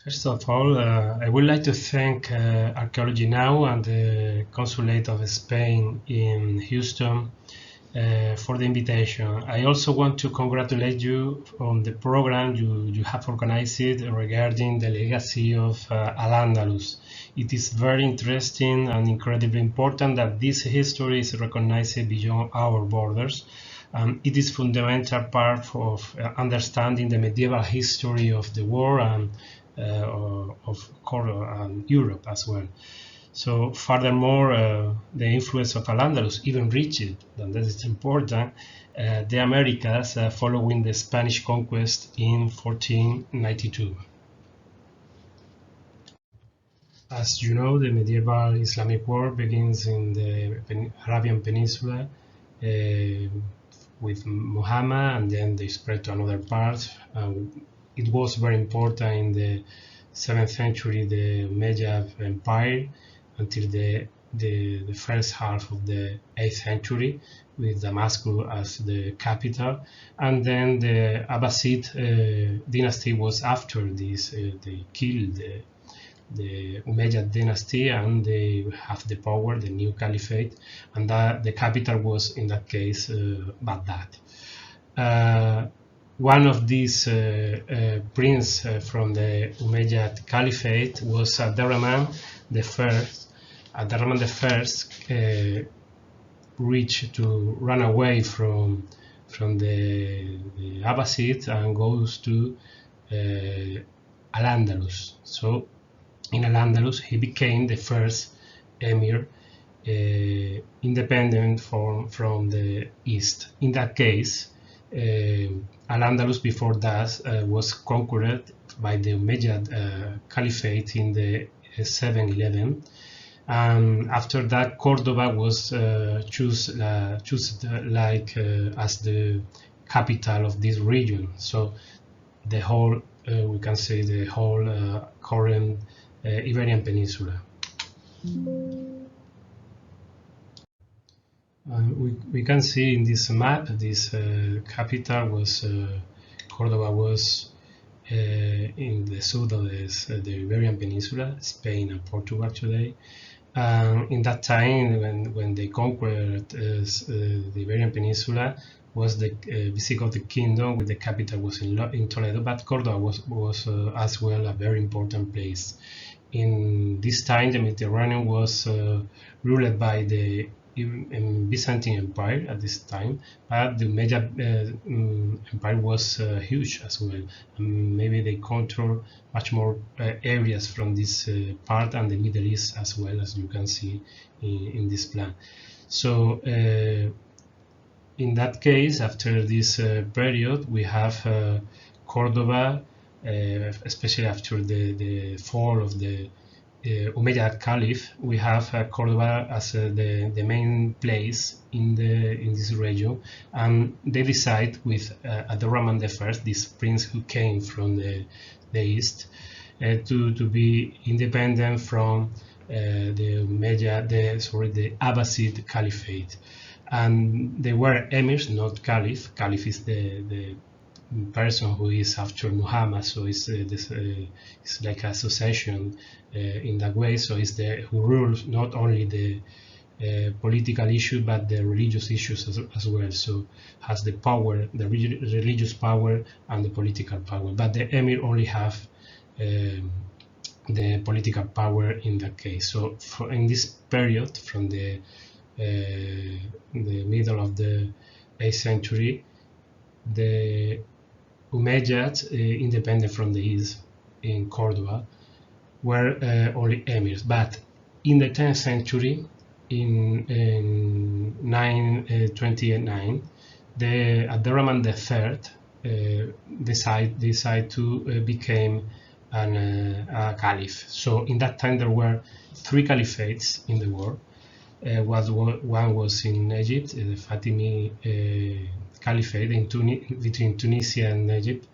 First of all, I would like to thank Archaeology Now and the Consulate of Spain in Houston for the invitation. I also want to congratulate you on the program you have organized regarding the legacy of al-Andalus. It is very interesting and incredibly important that this history is recognized beyond our borders. It is fundamental part of understanding the medieval history of the world and of Cordoba and Europe as well. So furthermore, the influence of al-Andalus even reached, and that is important, the Americas following the Spanish conquest in 1492. As you know, the medieval Islamic world begins in the Arabian Peninsula with Muhammad, and then they spread to another part. It was very important in the 7th century, the Umayyad Empire, until the first half of the 8th century, with Damascus as the capital. And then the Abbasid dynasty was after this. They killed the Umayyad dynasty, and they have the power, the new caliphate, and the capital was in that case Baghdad. One of these prince from the Umayyad Caliphate was Abdurrahman I. Abdurrahman I reached to run away from the Abbasid and goes to al-Andalus. So in al-Andalus he became the first emir independent from the east. In that case, al-Andalus before that was conquered by the Umayyad Caliphate in the 711, and after that Cordoba was chosen like as the capital of this region. So the whole, we can say the whole current Iberian Peninsula. We can see in this map, this capital was Cordoba was in the south of the Iberian Peninsula, Spain and Portugal today. In that time, when they conquered the Iberian Peninsula, was the Visigoth kingdom, with the capital was in Toledo, but Cordoba was as well a very important place. In this time, the Mediterranean was ruled by the Byzantine Empire at this time, but the Umayyad Empire was huge as well. Maybe they control much more areas from this part and the Middle East as well, as you can see in this plan. So in that case, after this period, we have Cordoba, especially after the fall of the Umayyad Caliph. We have Cordoba as the main place in this region, and they decide with Abdurrahman I, this prince who came from the east, to be independent from the Abbasid Caliphate. And they were emirs, not caliph. Caliph is the person who is after Muhammad, so it's like a succession in that way. So it's who rules not only the political issue but the religious issues as well. So has the power, the religious power and the political power. But the emir only have the political power in that case. So in this period, from the middle of the 8th century, the Umayyads, independent from the east in Cordoba, were only emirs. But in the 10th century, in 929, the Abdurrahman III decide to become a caliph. So in that time there were 3 caliphates in the world. One was in Egypt, the Fatimi Caliphate between Tunisia and Egypt.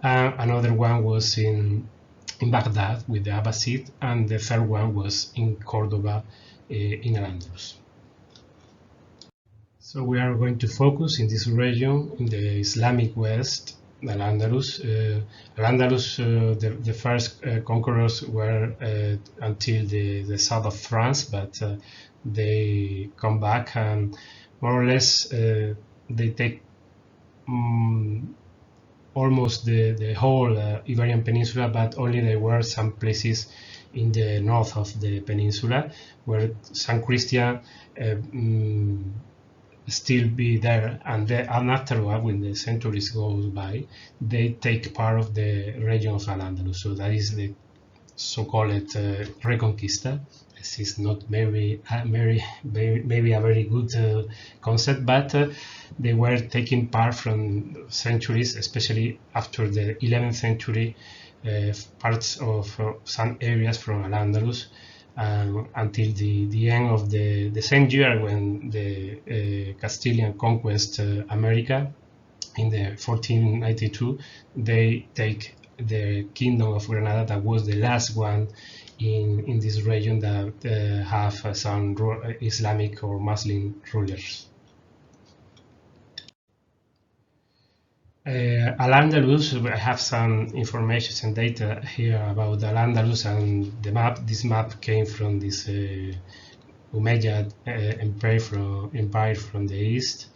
Another one was in Baghdad with the Abbasid, and the third one was in Cordoba in al-Andalus. So we are going to focus in this region, in the Islamic West, al-Andalus. Al-Andalus, the first conquerors were until the south of France, but they come back and more or less they take almost the whole Iberian Peninsula, but only there were some places in the north of the peninsula where some Christian still be there, and afterward, when the centuries goes by, they take part of the region of Al-Andalus. So that is the so-called Reconquista. This is not maybe a very good concept, but they were taking part from centuries, especially after the 11th century, parts of some areas from Al-Andalus until the end of the same year when the Castilian conquest America in the 1492. They take the kingdom of Granada, that was the last one in this region that have some Islamic or Muslim rulers. Al-Andalus, I have some information and data here about Al-Andalus and the map. This map came from this Umayyad empire from the east.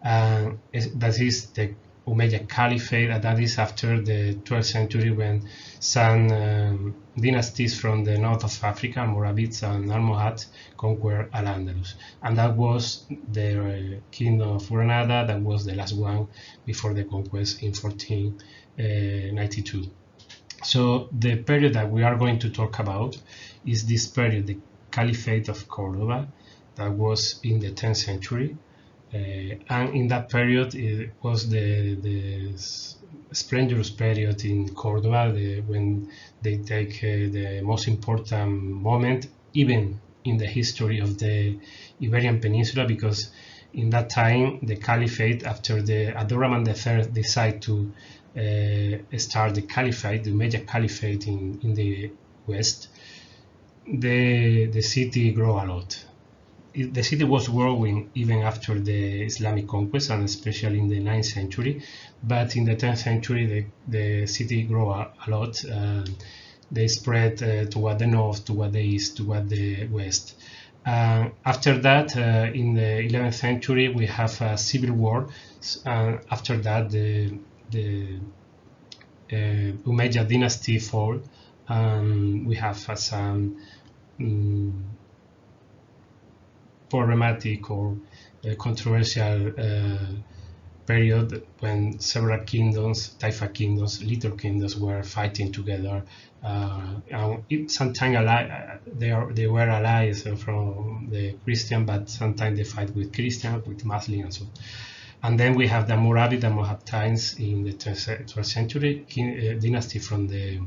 That is the Umayyad caliphate, and that is after the 12th century when some dynasties from the north of Africa, Moravids and Almohad, conquered Al-Andalus. And that was the kingdom of Granada, that was the last one before the conquest in 1492. So the period that we are going to talk about is this period, the Caliphate of Cordoba, that was in the 10th century. And in that period, it was the splendorous period in Cordoba, when they take the most important moment, even in the history of the Iberian Peninsula, because in that time, the Caliphate, after the Abdurrahman III decided to start the Caliphate, the Umayyad Caliphate in the west, the city grew a lot. The city was growing even after the Islamic conquest, and especially in the 9th century. But in the 10th century, the city grew a lot. They spread toward the north, toward the east, toward the west. After that, in the 11th century, we have a civil war. After that, the Umayyad dynasty fall. We have some problematic or controversial period when several kingdoms, Taifa kingdoms, little kingdoms, were fighting together. Sometimes they were allies from the Christian, but sometimes they fight with Christian, with Muslim, and so on. And then we have the Moravid and Mohabtians in the 12th century dynasty from the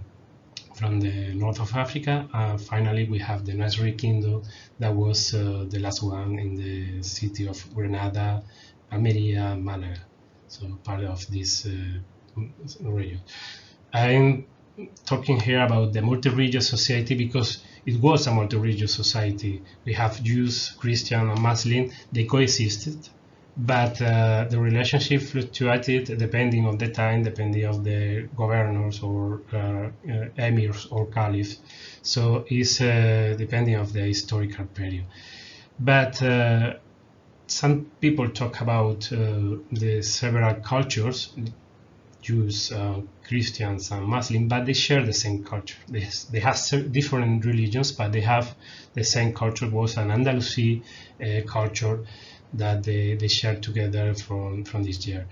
north of Africa. Finally, we have the Nasrid kingdom, that was the last one in the city of Granada, Almeria, Malaga. So part of this region. I'm talking here about the multi-religious society because it was a multi-religious society. We have Jews, Christian, and Muslim. They coexisted, but the relationship fluctuated depending on the time, depending on the governors or emirs or caliphs. So it's depending on the historical period. But some people talk about the several cultures, Jews, Christians, and Muslims, but they share the same culture. They have different religions, but they have the same culture. It was an Andalusi culture that they share together from this year.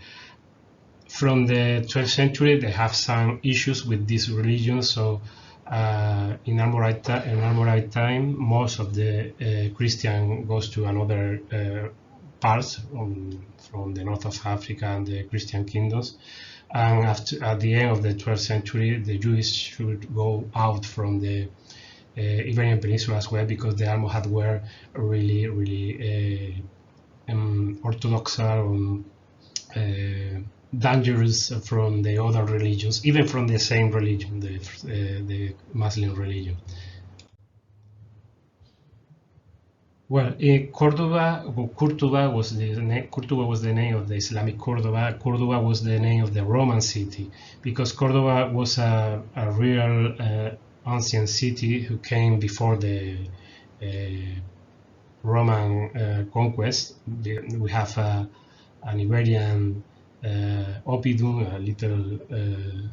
From the 12th century, they have some issues with this religion. So in Almoravid time, most of the Christian goes to another parts from the north of Africa and the Christian kingdoms. And at the end of the 12th century, the Jews should go out from the Iberian Peninsula as well, because the Almohad were really orthodox dangerous from the other religions, even from the same religion, the Muslim religion. Well, Cordoba was the name of the Islamic Cordoba. Cordoba was the name of the Roman city, because Cordoba was a real ancient city who came before the Roman conquest. We have an Iberian Oppidum, a little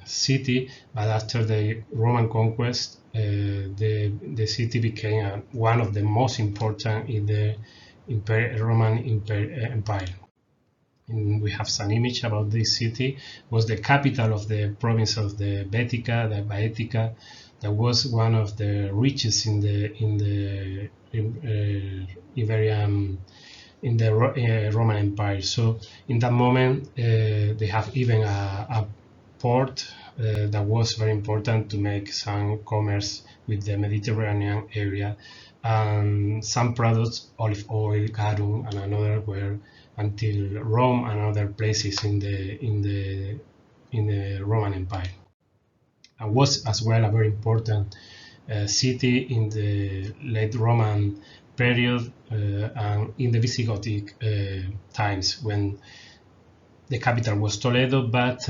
city, but after the Roman conquest, the city became one of the most important in the Roman Empire. And we have some image about this city. It was the capital of the province of the Baetica, that was one of the richest in the Iberian, in the Roman Empire. So in that moment, they have even a port that was very important to make some commerce with the Mediterranean area, and some products, olive oil, garum, and another, were until Rome and other places in the Roman Empire. And was as well a very important city in the late Roman period and in the Visigothic times, when the capital was Toledo, but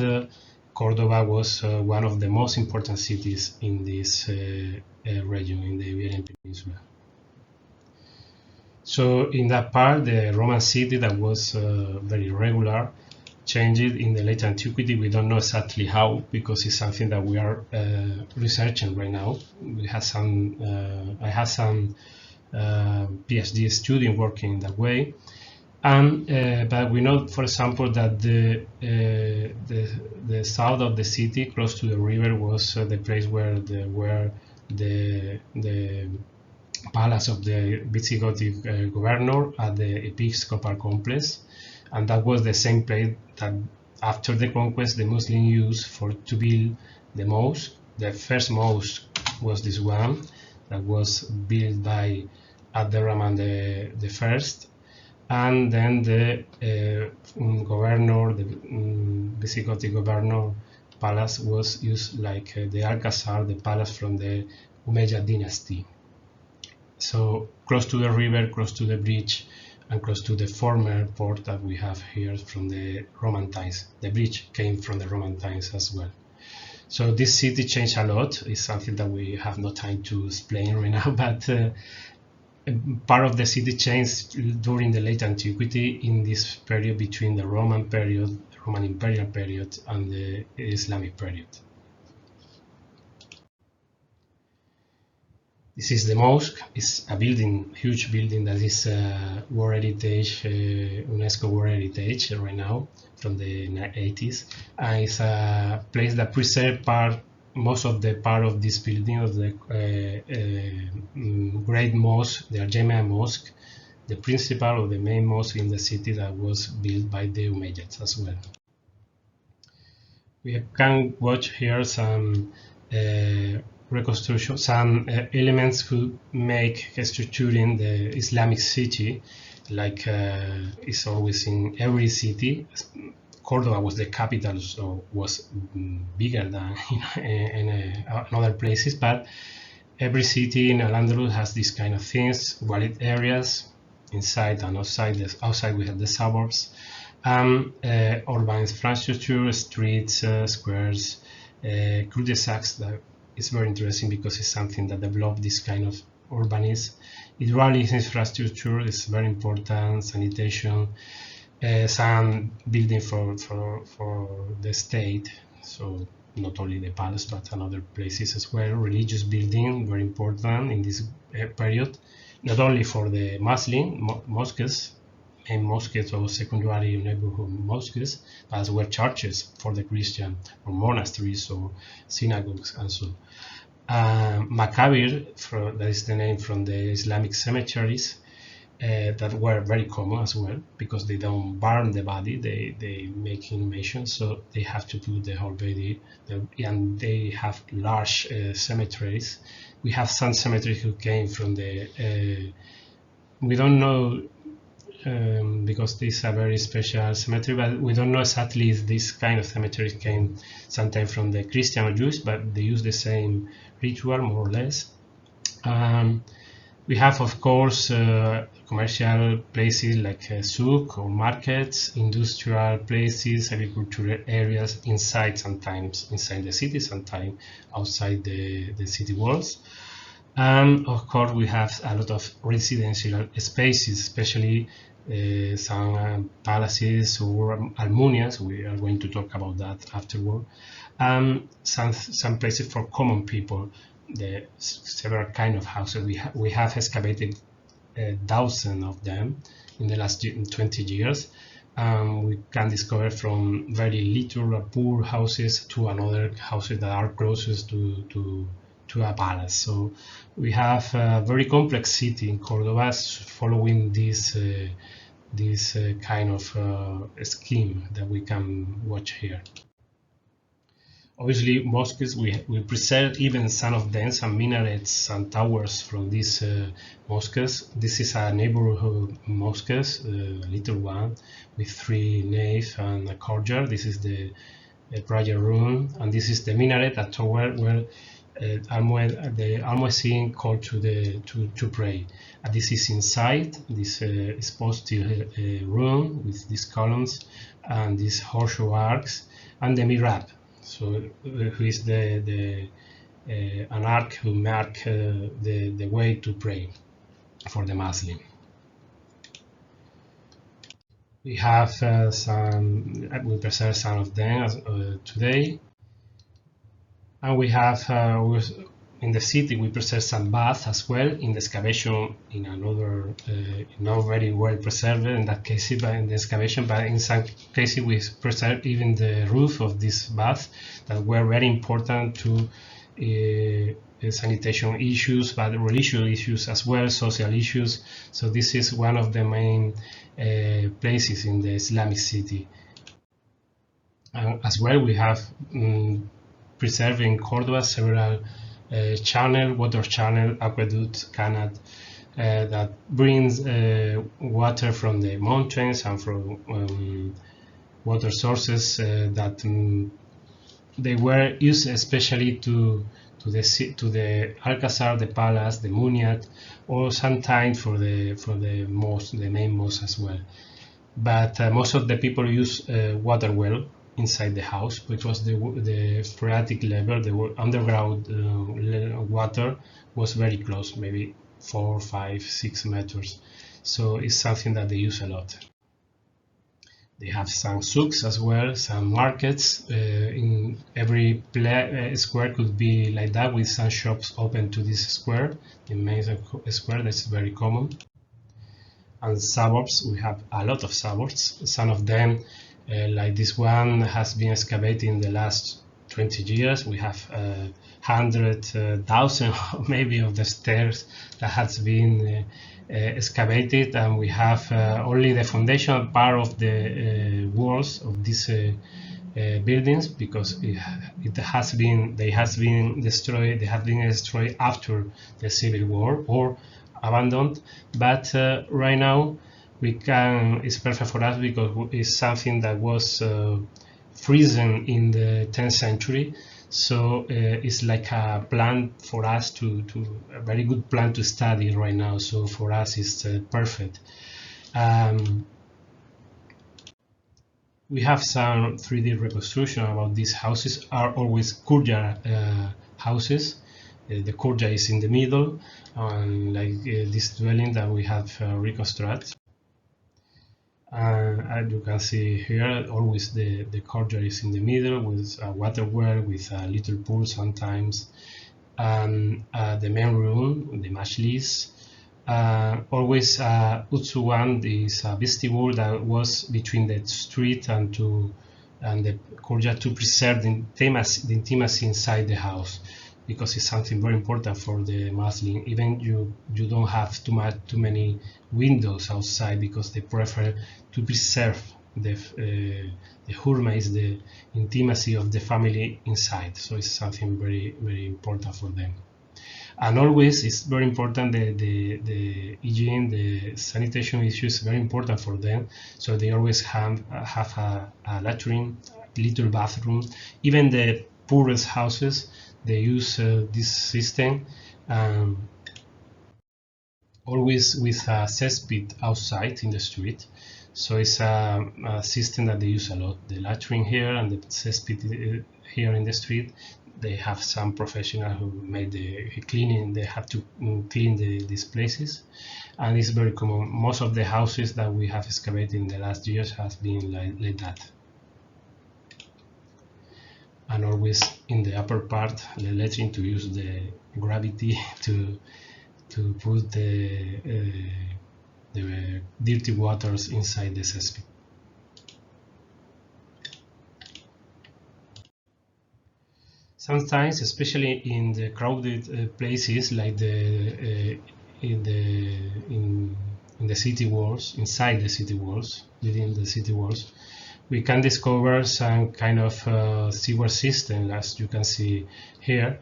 Cordoba was one of the most important cities in this region, in the Iberian Peninsula. So in that part, the Roman city that was very regular changed in the late antiquity. We don't know exactly how, because it's something that we are researching right now. We have some, I have some PhD student working in that way, and but we know, for example, that the south of the city, close to the river, was the place where the palace of the Visigothic governor at the episcopal complex, and that was the same place that after the conquest the Muslims used to build the mosque. The first mosque was this one that was built by Abderrahman the First, and then the governor, the Visigothic governor palace, was used like the Alcazar, the palace from the Umayyad dynasty. So close to the river, close to the bridge, and close to the former port that we have here from the Roman times. The bridge came from the Roman times as well. So this city changed a lot. It's something that we have no time to explain right now, but part of the city changed during the late antiquity, in this period between the Roman period, the Roman imperial period, and the Islamic period. This is the mosque. It's a building, huge building, that is World Heritage, UNESCO World Heritage right now, from the 80s. And it's a place that preserved most of the part of this building, of the great mosque, the Al-Jamia Mosque, the principal or the main mosque in the city, that was built by the Umayyads as well. We can watch here some reconstruction, some elements who make structuring the Islamic city, like it's always in every city. Cordoba was the capital, so was bigger than in other places, but every city in al-Andalus has this kind of things, walled areas, inside and outside. Outside we have the suburbs, urban infrastructure, streets, squares, cul-de-sacs. That is very interesting because it's something that developed this kind of urbanism. Hydraulic infrastructure is very important, sanitation, some building for the state, so not only the palace but other places as well. Religious building, very important in this period, not only for the Muslim mosques, main mosques or secondary neighborhood mosques, but as well churches for the Christian, or monasteries or synagogues and so. Makabir, that is the name from the Islamic cemeteries, that were very common as well, because they don't burn the body, they make inhumations, so they have to put the whole body, and they have large cemeteries. We have some cemeteries who came from the, we don't know, because this is a very special cemetery, but we don't know exactly if this kind of cemetery came sometime from the Christian or Jews, but they use the same ritual more or less. We have, of course, commercial places like souk or markets, industrial places, agricultural areas inside, sometimes inside the city, sometimes outside the city walls. And of course, we have a lot of residential spaces, especially some palaces or almunias. We are going to talk about that afterward. And some places for common people. The several kind of houses we have excavated thousands of them in the last 20 years. We can discover from very little or poor houses to another houses that are closest to a palace. So we have a very complex city in Cordoba following this kind of scheme that we can watch here. Obviously, mosques, we preserve even some of them, some minarets and towers from these mosques. This is a neighborhood mosque, a little one, with 3 naves and a courtyard. This is the prayer room, and this is the minaret, a tower where the almuezzin called to pray. And this is inside this exposed room with these columns and these horseshoe arcs and the mihrab. So who is an arc who mark the way to pray for the Muslim. We have we preserve some of them today, and we have in the city we preserve some baths as well in the excavation in another not very well preserved in that case, but in the excavation, but in some cases we preserve even the roof of this bath that were very important to sanitation issues, but religious issues as well, social issues. So this is one of the main places in the Islamic city. And as well we have preserved in Cordoba several water channel, aqueduct, canal that brings water from the mountains and from water sources that they were used especially to the Alcazar, the palace, the Umayyad, or sometimes for the mosque, the main mosque as well. But most of the people use water well inside the house, because the phreatic level, the underground water was very close, maybe 4, 5, 6 meters. So it's something that they use a lot. They have some souks as well, some markets. In every square could be like that, with some shops open to this square, the main square. That's very common. And suburbs, we have a lot of suburbs. Some of them, like this one, has been excavated in the last 20 years. We have 100,000 maybe of the stairs that has been excavated, and we have only the foundation part of the walls of these buildings, because they have been destroyed after the civil war or abandoned. But right now it's perfect for us, because it's something that was frozen in the 10th century. So it's like a plan for us a very good plan to study right now. So for us it's perfect. We have some 3D reconstruction about these houses. Are always courtyard houses. The courtyard is in the middle, like this dwelling that we have reconstructed. As you can see here, always the courtyard is in the middle, with a water well, with a little pool sometimes. The main room, the majlis, always Utsuwan is a vestibule that was between the street and the courtyard, to preserve the intimacy inside the house, because it's something very important for the Muslim. Even you don't have too many windows outside, because they prefer to preserve the hurma, is the intimacy of the family inside. So it's something very, very important for them. And always it's very important, the hygiene, the sanitation issues, very important for them. So they always have a latrine, little bathroom. Even the poorest houses, they use this system. always with a cesspit outside in the street. So it's a system that they use a lot. The latrine here and the cesspit here in the street, they have some professional who made the cleaning. They have to clean these places, and it's very common. Most of the houses that we have excavated in the last years has been like that. And always in the upper part, the latrine, to use the gravity to put the dirty waters inside the cesspit. Sometimes, especially in the crowded places like in the city walls, inside the city walls, within the city walls, we can discover some kind of sewer system, as you can see here,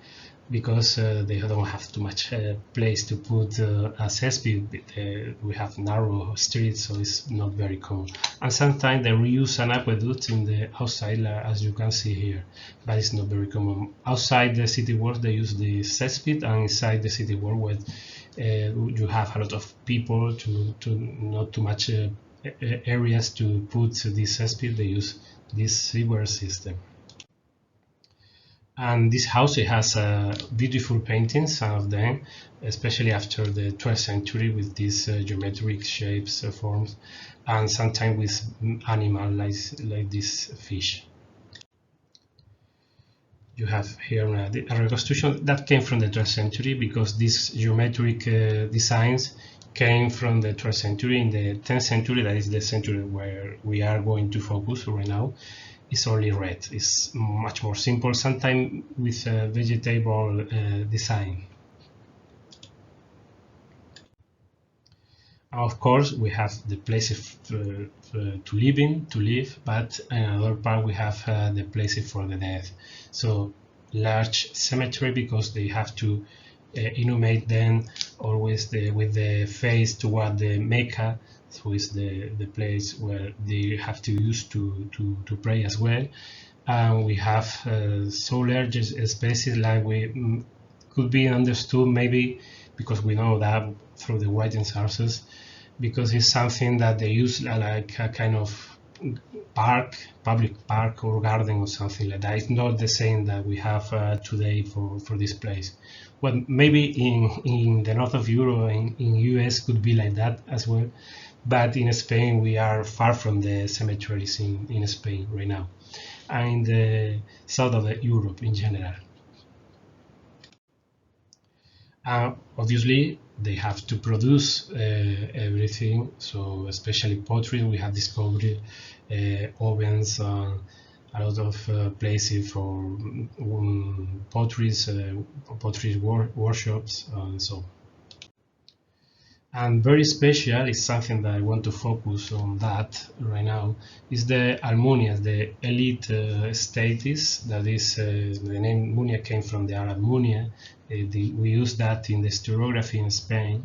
because they don't have too much place to put a cesspit. We have narrow streets, so it's not very common. And sometimes they reuse an aqueduct in the outside, as you can see here, but it's not very common. Outside the city walls, they use the cesspit, and inside the city wall, where you have a lot of people, to not too much areas to put this cesspit, they use this sewer system. And this house, it has beautiful paintings, some of them, especially after the 12th century, with these geometric shapes, forms, and sometimes with animals like this fish. You have here a reconstruction that came from the 12th century, because these geometric designs came from the 12th century. In the 10th century, that is the century where we are going to focus right now, it's only red. It's much more simple, sometimes with a vegetable design. Of course, we have the places to live, but in another part we have the places for the dead. So large cemetery, because they have to inhumate them always with the face toward the Mecca, so it's the place where they have to use to pray as well. And we have so large spaces, like we could be understood maybe because we know that through the writing sources, because it's something that they use like a kind of park, public park or garden or something like that. It's not the same that we have today for this place. Well, maybe in the north of Europe, in US, could be like that as well, but in Spain we are far from the cemeteries in Spain right now, and in the south of Europe in general. Obviously, they have to produce everything, so especially pottery. We have discovered ovens, a lot of places for pottery workshops, and so. And very special is something that I want to focus on that right now, is the almunias, the elite status. That is, the name munia came from the Arab munia. We use that in the historiography in Spain,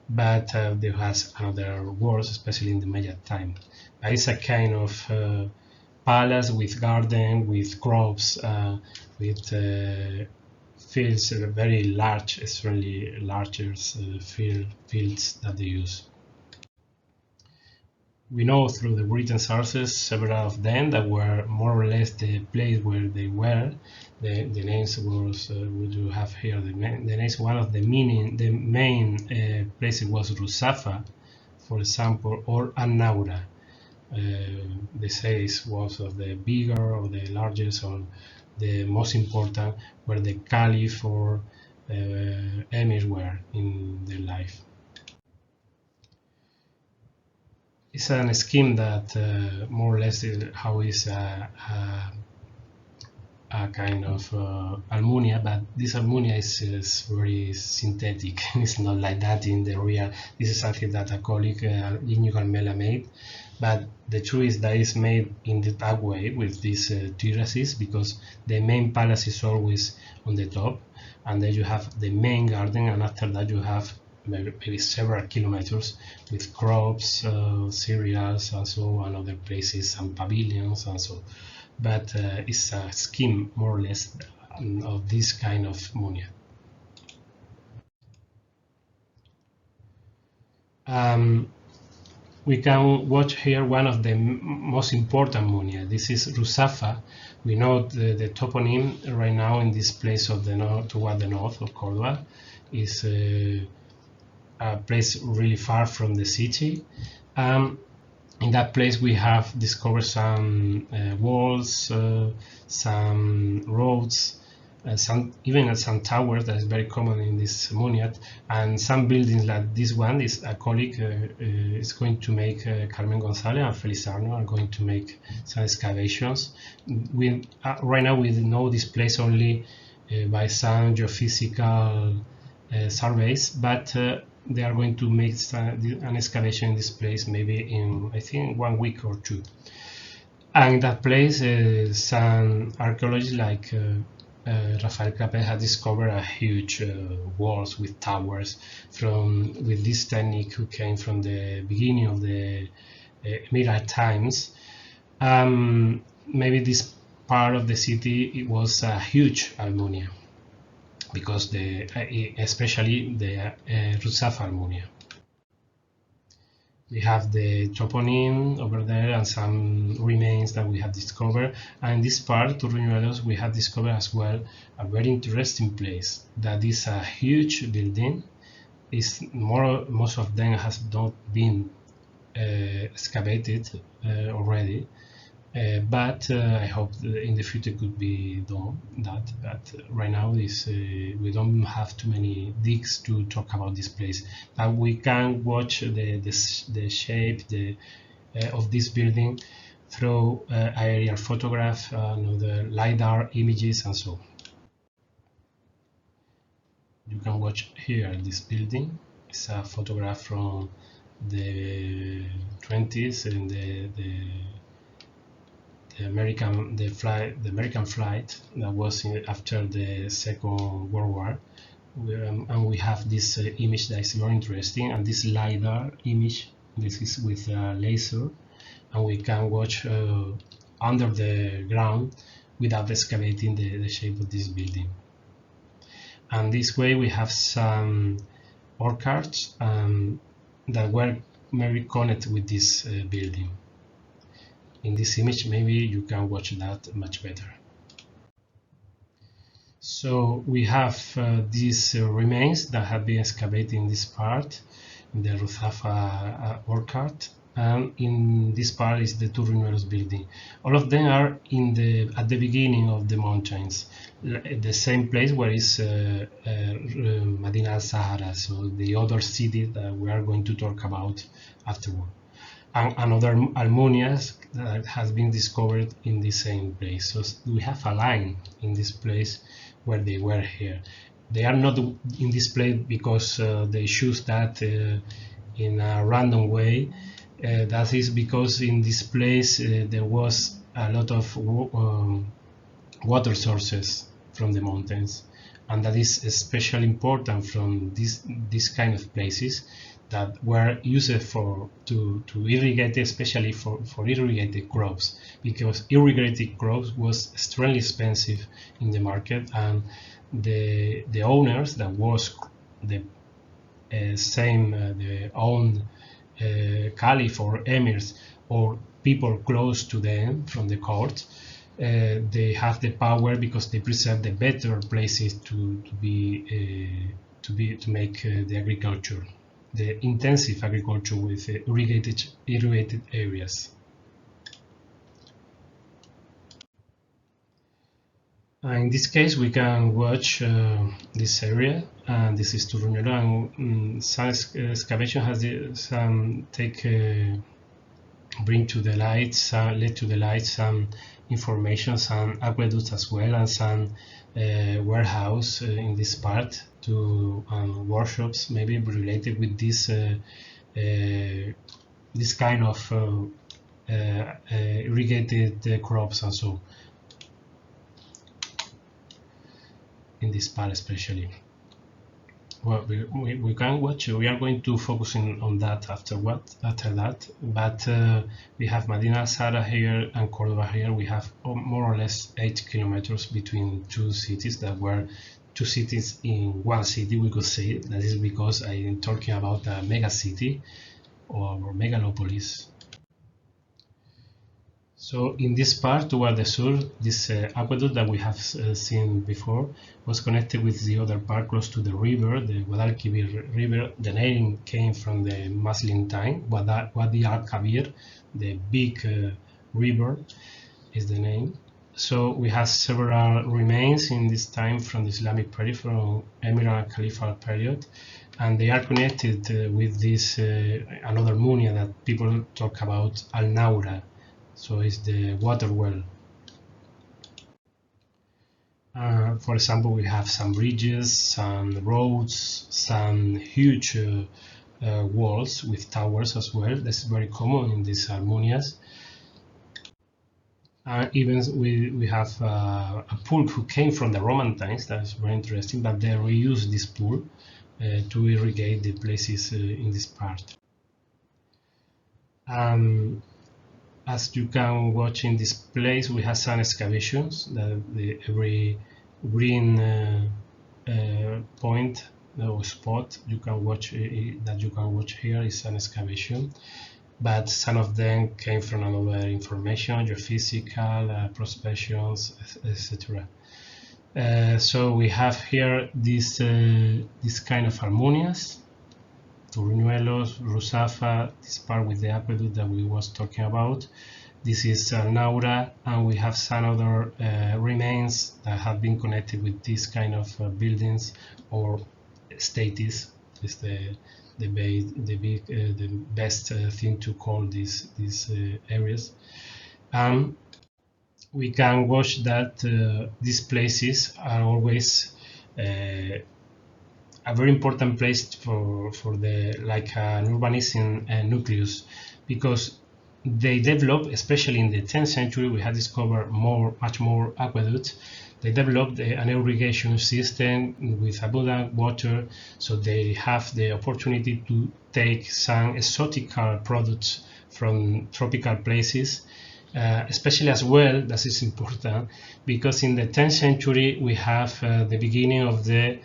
but there has another words, especially in the Umayyad time. But it's a kind of palace with garden, with crops, with fields, very large, extremely larger fields that they use. We know through the written sources several of them that were more or less the place where they were. The names was we do have here the names. One of the main places was Rusafa, for example, or Annaura. They say it was of the bigger or the largest or the most important, where the caliph or emirs were in their life. It's a scheme that more or less how is a kind of almunia, but this almunia is very synthetic. It's not like that in the real. This is something that a colleague, Iñigo Carmela, made. But the truth is that it's made in that way with these terraces, because the main palace is always on the top, and then you have the main garden, and after that you have maybe several kilometers with crops, cereals, and so, and other places, and pavilions, and so. But it's a scheme more or less of this kind of munia. We can watch here one of the most important munia. This is Ruzafa. We know the toponym right now in this place of the north, toward the north of Cordoba, is a place really far from the city. In that place we have discovered some walls, some roads, even some towers that is very common in this Monumental, and some buildings like this one. Is a colleague is going to make, Carmen Gonzalez and Felizardo are going to make some excavations. Right now we know this place only by some geophysical surveys, but they are going to make an excavation in this place maybe in, I think, 1 week or 2. And in that place some archaeologists like Rafael Blanco had discovered a huge walls with towers with this technique who came from the beginning of the Middle times. Maybe this part of the city, it was a huge almunia, because especially the Ruzafa almunia. We have the toponym over there and some remains that we have discovered. And in this part, Turruñuelos, we have discovered as well a very interesting place that is a huge building. Most of them has not been excavated already, but I hope in the future could be done that. But right now we don't have too many digs to talk about this place. But we can watch the shape of this building through aerial photograph, the LiDAR images, and so. You can watch here this building. It's a photograph from the 20s and the American flight that was after the Second World War, and we have this image that is very interesting, and this LiDAR image, this is with a laser, and we can watch under the ground without excavating the shape of this building. And this way we have some orchards that were maybe connected with this building. In this image, maybe you can watch that much better. So we have these remains that have been excavated in this part, in the Ruzafa orchard, and in this part is the Turruñuelos building. All of them are at the beginning of the mountains, the same place where is Madinat al-Zahra, so the other city that we are going to talk about afterward. And another almunias that has been discovered in the same place. So we have a line in this place where they were here. They are not in this place because they choose that in a random way. That is because in this place there was a lot of water sources from the mountains, and that is especially important from this kind of places that were used to irrigate, especially for irrigated crops, because irrigated crops was extremely expensive in the market, and the owners that was the own caliph or emirs or people close to them from the court, they have the power because they preserve the better places to make the agriculture, the intensive agriculture with irrigated areas. In this case, we can watch this area, and this is Turruñuelo, and some excavation has led to the light some information, some aqueducts as well, and some warehouse in this part to workshops maybe related with this kind of irrigated crops and so in this part especially. Well, we can watch. We are going to focus on that after that. But we have Madinat al-Zahra here and Cordoba here. We have more or less 8 kilometers between two cities that were two cities in one city, we could say. That is because I am talking about a megacity or megalopolis. So in this part toward the south, this aqueduct that we have seen before was connected with the other part close to the river, the Guadalquivir River. The name came from the Muslim time. Wadi al-Kabir, the big river, is the name. So we have several remains in this time from the Islamic period, from Emirate and Caliphate period, and they are connected with this another munia that people talk about, al-Nawra. So it's the water well. For example, we have some bridges, some roads, some huge walls with towers as well. That's very common in these almunias. Even we have a pool who came from the Roman times. That's very interesting, but they reuse this pool to irrigate the places in this part. As you can watch in this place, we have some excavations. Every green point or spot you can watch that you can watch here is an excavation, but some of them came from another information, geophysical prospections, etc. So we have here this kind of almunias. Turriñuelos, Ruzafa, this part with the aqueduct that we was talking about. This is Naura, and we have some other remains that have been connected with this kind of buildings or states. Is the best thing to call these areas. We can watch that these places are always a very important place for the like an urbanism nucleus, because they developed, especially in the 10th century, we had discovered much more aqueducts. They developed an irrigation system with abundant water, so they have the opportunity to take some exotic products from tropical places, especially as well. That is important because in the 10th century we have the beginning of the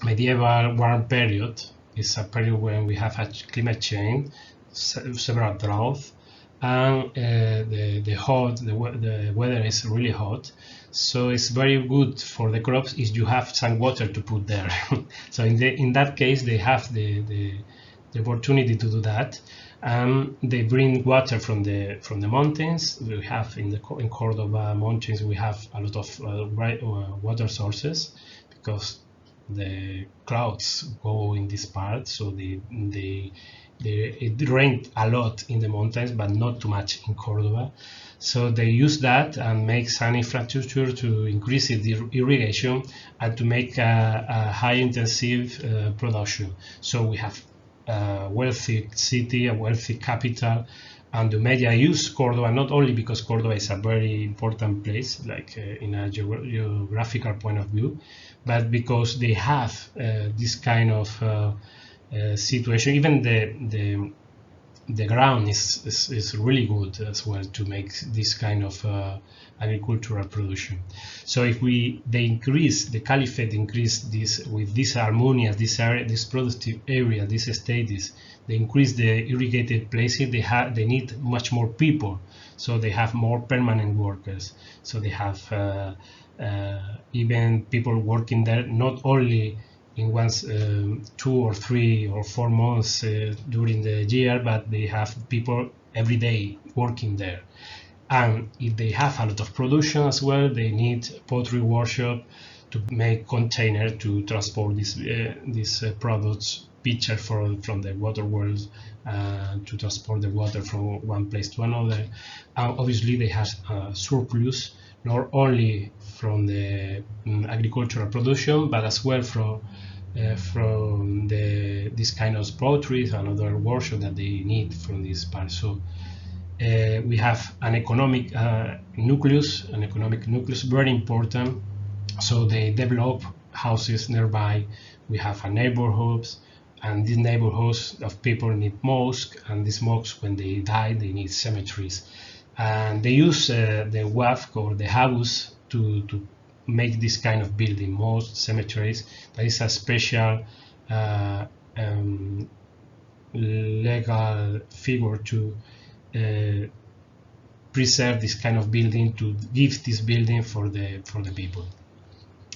medieval warm period. It's a period when we have a climate change, several droughts, and the weather is really hot. So it's very good for the crops if you have some water to put there. So in that case, they have the opportunity to do that. They bring water from the mountains. We have in Cordoba mountains we have a lot of water sources because the clouds go in this part, so it rained a lot in the mountains, but not too much in Cordoba. So they use that and make some infrastructure to increase the irrigation and to make a high intensive production. So we have a wealthy city, a wealthy capital, and the media use Cordoba not only because Cordoba is a very important place, like in a geographical point of view, but because they have this kind of situation. Even the ground is really good as well to make this kind of agricultural production. So if the caliphate increase this with these almunias, this area, this productive area, these states, they increase the irrigated places. They need much more people, so they have more permanent workers. So they have even people working there not only in once 2 or 3 or 4 months during the year, but they have people every day working there. And if they have a lot of production as well, they need pottery workshop to make container to transport these products, pitcher from the water wells to transport the water from one place to another. And obviously they have surplus not only from the agricultural production, but as well from this kind of pottery and other workshop that they need from this part. So we have an economic nucleus, very important. So they develop houses nearby. We have a neighborhoods, and these neighborhoods of people need mosques, and these mosques, when they die, they need cemeteries. And they use the waqf or the habus to make this kind of building. Most cemeteries, there is a special legal figure to preserve this kind of building, to give this building for the people.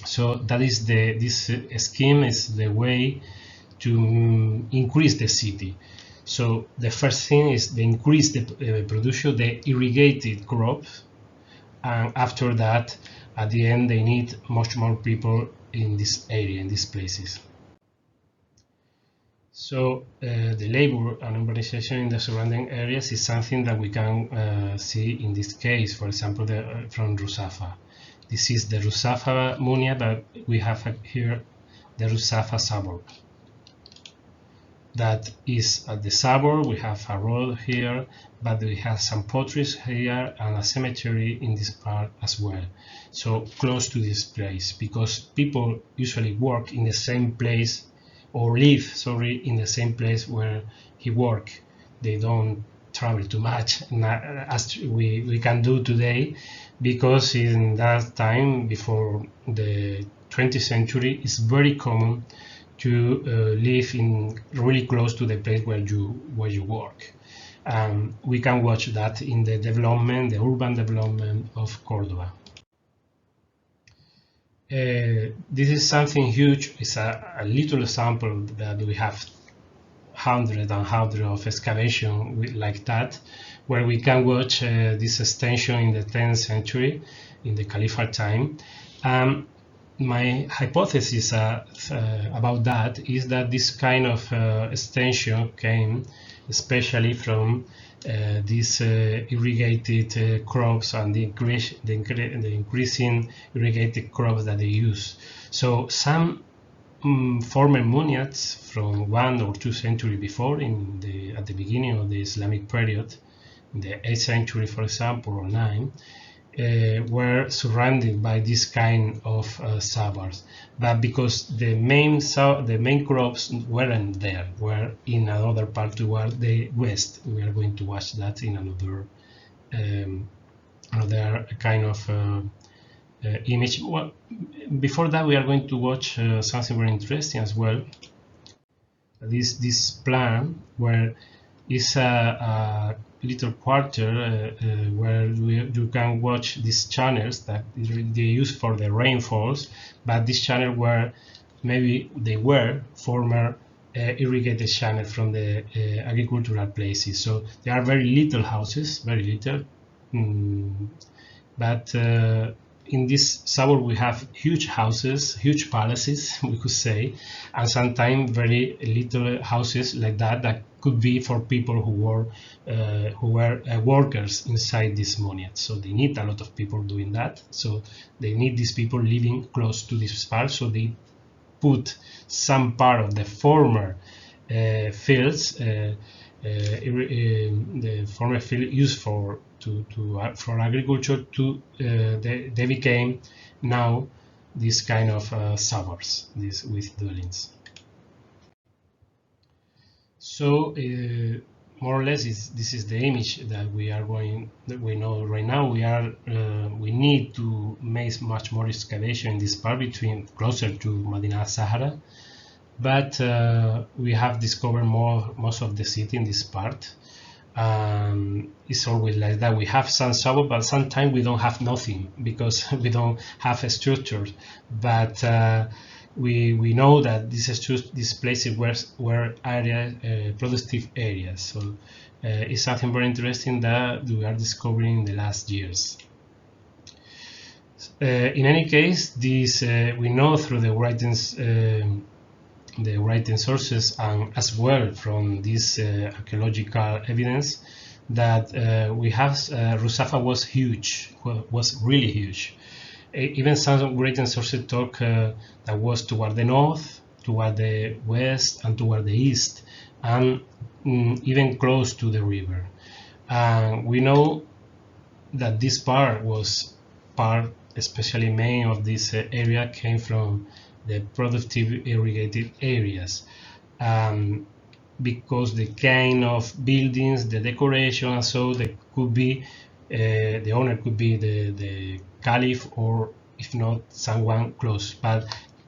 So that is this scheme is the way to increase the city. So the first thing is they increase the production, the irrigated crops, and after that, at the end, they need much more people in this area, in these places. So the labor and urbanization in the surrounding areas is something that we can see in this case, for example, from Ruzafa. This is the Ruzafa Munia, but we have here the Ruzafa suburb. That is at the suburb. We have a road here, but we have some potteries here and a cemetery in this part as well. So close to this place, because people usually work in the same place, or live, sorry, in the same place where he work. They don't travel too much as we can do today, because in that time, before the 20th century, it's very common to live in really close to the place where you work. We can watch that in the development, the urban development of Cordoba. This is something huge. It's a little example that we have hundreds and hundreds of excavation like that, where we can watch this extension in the 10th century, in the caliphate time. My hypothesis about that is that this kind of extension came especially from these irrigated crops and the increasing irrigated crops that they use. So some former muniats from 1 or 2 centuries before, at the beginning of the Islamic period, in the 8th century, for example, or 9, were surrounded by this kind of suburbs, but because the main crops weren't there, were in another part toward the west. We are going to watch that in another kind of image. Well, before that, we are going to watch something very interesting as well. This plan where is a little quarter where you can watch these channels that they use for the rainfalls, but this channel were maybe they were former irrigated channel from the agricultural places. So there are very little houses, very little, but in this suburb we have huge houses, huge palaces, we could say, and sometimes very little houses like that could be for people who were workers inside this monument. So they need a lot of people doing that. So they need these people living close to this part. So they put some part of the former fields, the former field used for agriculture, they became now this kind of suburbs, with dwellings. So more or less this is the image that we know right now. We need to make much more excavation in this part closer to Madinat al-Zahra, but we have discovered most of the city in this part. It's always like that. We have some suburb, but sometimes we don't have nothing because we don't have a structure. But we know that these places were productive areas. So it's something very interesting that we are discovering in the last years. In any case, this we know through the writing sources and as well from this archaeological evidence that we have Ruzafa was huge, was really huge. Even some written sources talk that was toward the north, toward the west, and toward the east, and even close to the river. We know that this part, especially main of this area, came from the productive irrigated areas, because the kind of buildings, the decoration, and so they could be the owner could be the caliph or if not someone close. But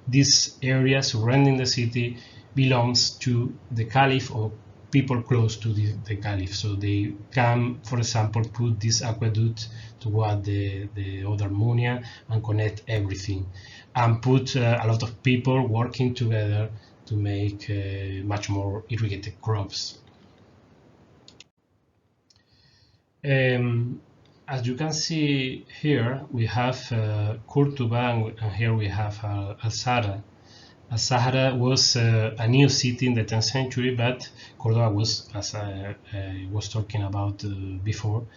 this area surrounding the city belongs to the caliph or people close to the caliph. So they can, for example, put this aqueduct toward the other Munia and connect everything, and put a lot of people working together to make much more irrigated crops. As you can see here, we have Cordoba, and here we have al-Zahra. Al-Zahra was a new city in the 10th century, but Cordoba was, as I was talking about before,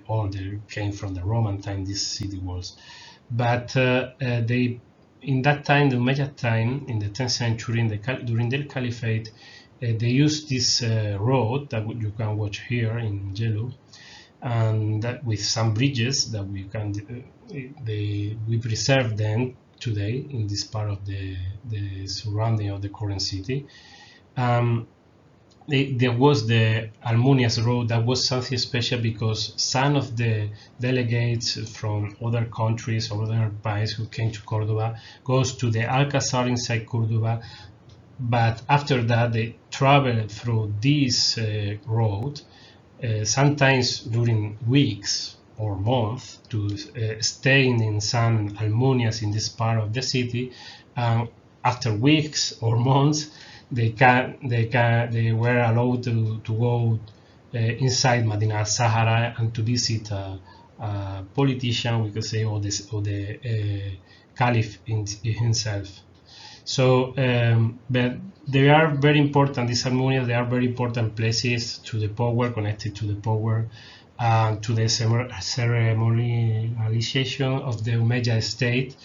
older, came from the Roman time, this city was. But in that time, the Umayyad time, in the 10th century, during the caliphate, they used this road that you can watch here in yellow, and with some bridges that we preserve them today in this part of the surrounding of the current city. There was the almunias road that was something special because some of the delegates from other countries or other parts who came to Cordoba goes to the Alcazar inside Cordoba, but after that they travel through this road, sometimes during weeks or months, to stay in some almunias in this part of the city. After weeks or months, they were allowed to go inside Madinat al-Zahra and to visit a politician, we could say, or the caliph himself. So, but they are very important, these almunias, they are very important places to the power, connected to the power, to the ceremonialization of the Umayyad state.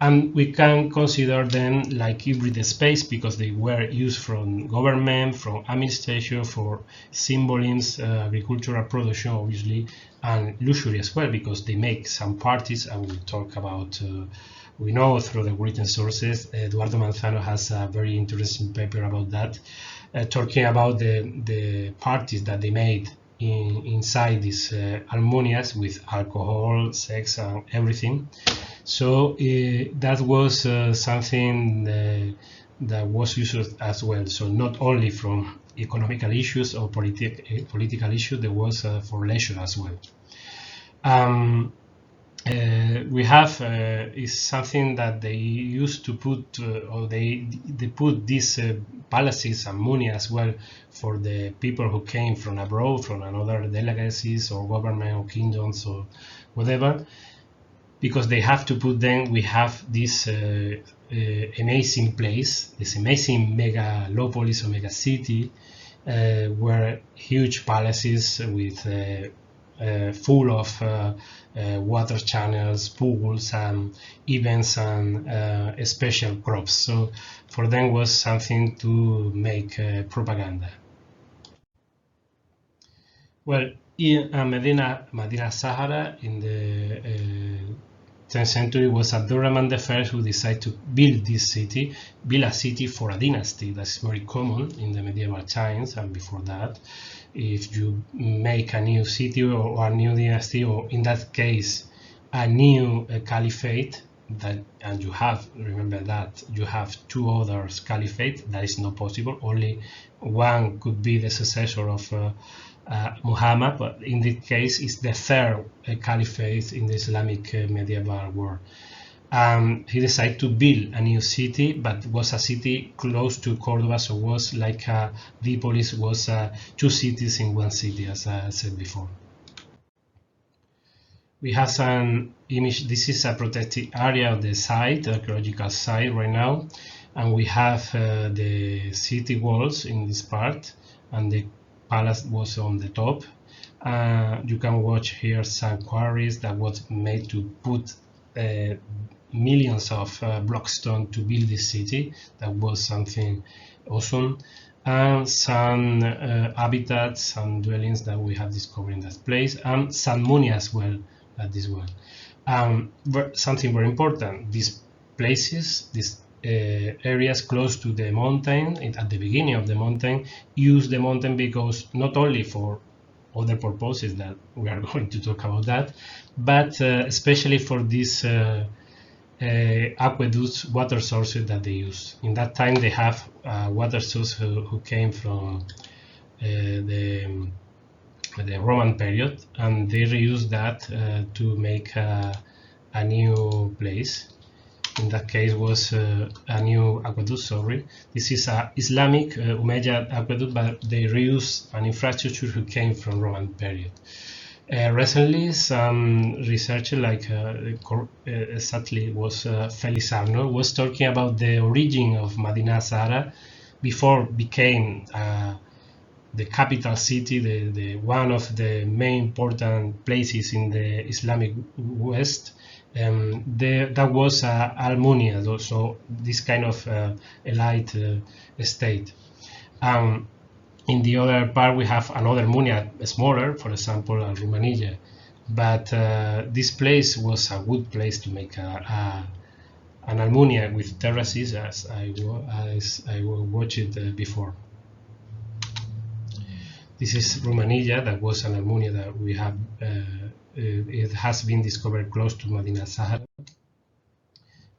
And we can consider them like hybrid space because they were used from government, from administration, for symbolism, agricultural production, obviously, and luxury as well, because they make some parties, and we'll talk about, we know through the written sources, Eduardo Manzano has a very interesting paper about that, talking about the parties that they made inside these almunias with alcohol, sex, and everything. So that was something that was used as well. So not only from economical issues or political issues, there was for leisure as well. We have is something that they used to put, or they put these palaces and munia as well for the people who came from abroad, from another delegacies or government or kingdoms or whatever, because they have to put them. We have this amazing place, this amazing megalopolis or megacity, where huge palaces with full of water channels, pools, and events, and special crops. So for them was something to make propaganda. Well, in Medina al-Zahra in the 10th century was Abdurrahman I who decided to build this city, build a city for a dynasty. That's very common in the medieval times and before that. If you make a new city or a new dynasty, or in that case a new caliphate, and you have, remember that you have two others caliphate, that is not possible. Only one could be the successor of Muhammad, but in this case it's the third caliphate in the Islamic medieval world. He decided to build a new city, but was a city close to Cordoba, so was like the polis was two cities in one city, as I said before. We have some image. This is a protected area of the site, the archaeological site right now, and we have the city walls in this part, and the palace was on the top. You can watch here some quarries that was made to put millions of blockstone to build this city. That was something awesome. And some habitats and dwellings that we have discovered in that place, and some munia as well at this one. Something very important, these places, these areas close to the mountain, at the beginning of the mountain, use the mountain because not only for other purposes that we are going to talk about that, but especially for these aqueducts, water sources that they use. In that time, they have water source who came from the Roman period, and they reuse that to make a new place. In that case was a new aqueduct, sorry. This is a Islamic Umayyad aqueduct, but they reuse an infrastructure who came from Roman period. Recently, some researcher like exactly was Felix Arnold was talking about the origin of Madinat al-Zahra before became the capital city, the one of the main important places in the Islamic West. That was almunias, also this kind of elite state. In the other part, we have another munia, smaller, for example, Rumanilla. But this place was a good place to make an almunia with terraces, as I watched it before. This is Rumanilla, that was an almunia that we have. It has been discovered close to Madinat al-Zahra.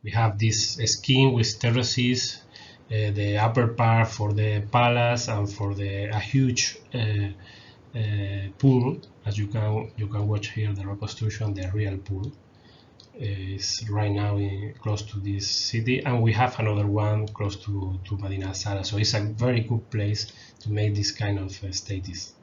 We have this scheme with terraces, the upper part for the palace, and for a huge pool, as you can watch here the reconstruction. The real pool is right now close to this city, and we have another one close to Madinat al-Zahra. So it's a very good place to make this kind of status.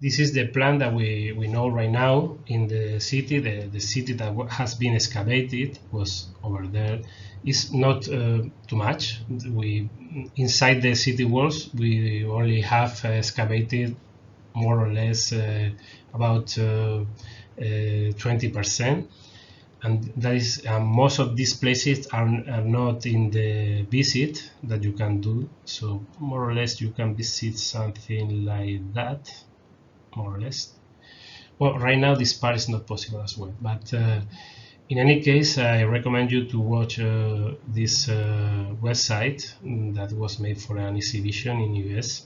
This is the plan that we know right now in the city. The city that has been excavated was over there. It's not too much. Inside the city walls, we only have excavated more or less about 20%. And that is most of these places are not in the visit that you can do. So more or less you can visit something like that. More or less. Well, right now this part is not possible as well, but in any case, I recommend you to watch this website that was made for an exhibition in US.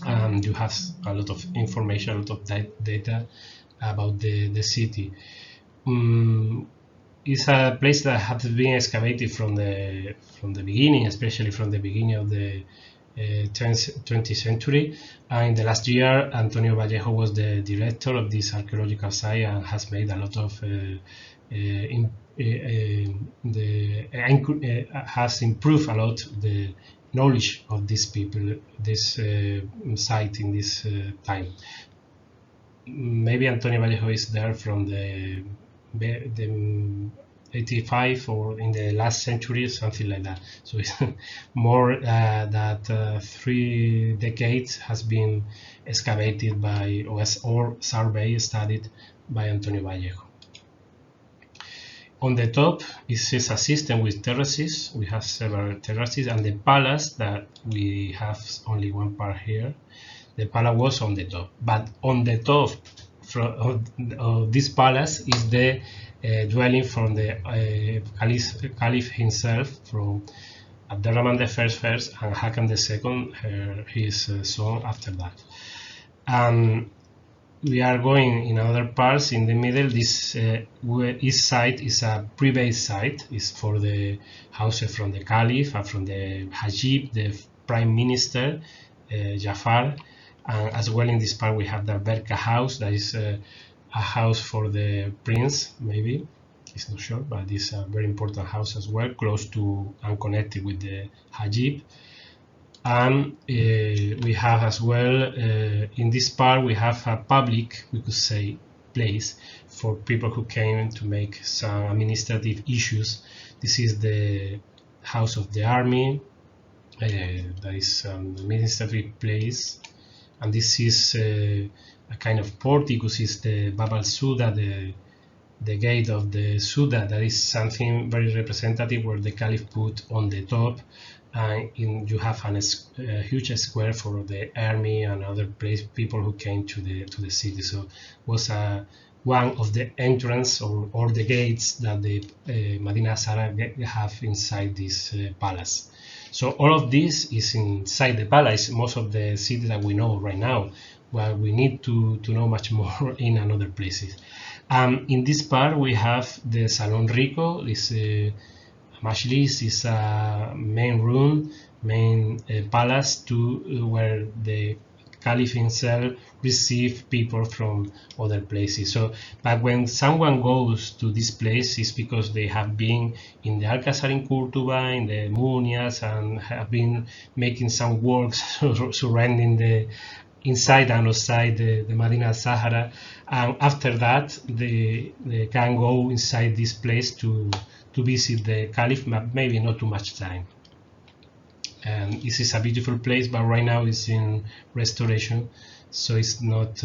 You have a lot of information, a lot of data about the city. It's a place that has been excavated from the beginning, especially from the beginning of the 20th century. In the last year, Antonio Vallejo was the director of this archaeological site and has made a lot of has improved a lot the knowledge of these people, this site in this time. Maybe Antonio Vallejo is there from the 85 or in the last century, something like that. So it's more that 3 decades has been excavated by or survey studied by Antonio Vallejo. On the top is a system with terraces. We have several terraces, and the palace that we have only one part here. The palace was on the top, but on the top of this palace is the dwelling from the Caliph himself, from Abdurrahman I first and Hakam II, his son after that. We are going in other parts in the middle. This east side is a private site. It's for the houses from the Caliph and from the Hajib, the Prime Minister, Jafar. And as well in this part we have the Berka house, that is a house for the prince, maybe. It's not sure, but it's a very important house as well, close to and connected with the Hajib. And we have as well, in this part, we have a public, we could say, place for people who came to make some administrative issues. This is the house of the army, that is an administrative place. And this is a kind of portico, is the Bab al-Suda, the gate of the Suda. That is something very representative where the Caliph put on the top. You have a huge square for the army and other people who came to the city. So it was a one of the entrance or the gates that the Madinat al-Zahra have inside this palace. So all of this is inside the palace, most of the city that we know right now, but we need to know much more in another places. In this part we have the Salon Rico. This Majlis is a main room, main palace to where the Caliph himself receive people from other places. So, but when someone goes to this place, it's because they have been in the Alcázar in Cordoba, in the almunias, and have been making some works surrounding the inside and outside the Madinat al-Zahra. And after that, they can go inside this place to visit the Caliph, but maybe not too much time. And this is a beautiful place, but right now it's in restoration, so it's not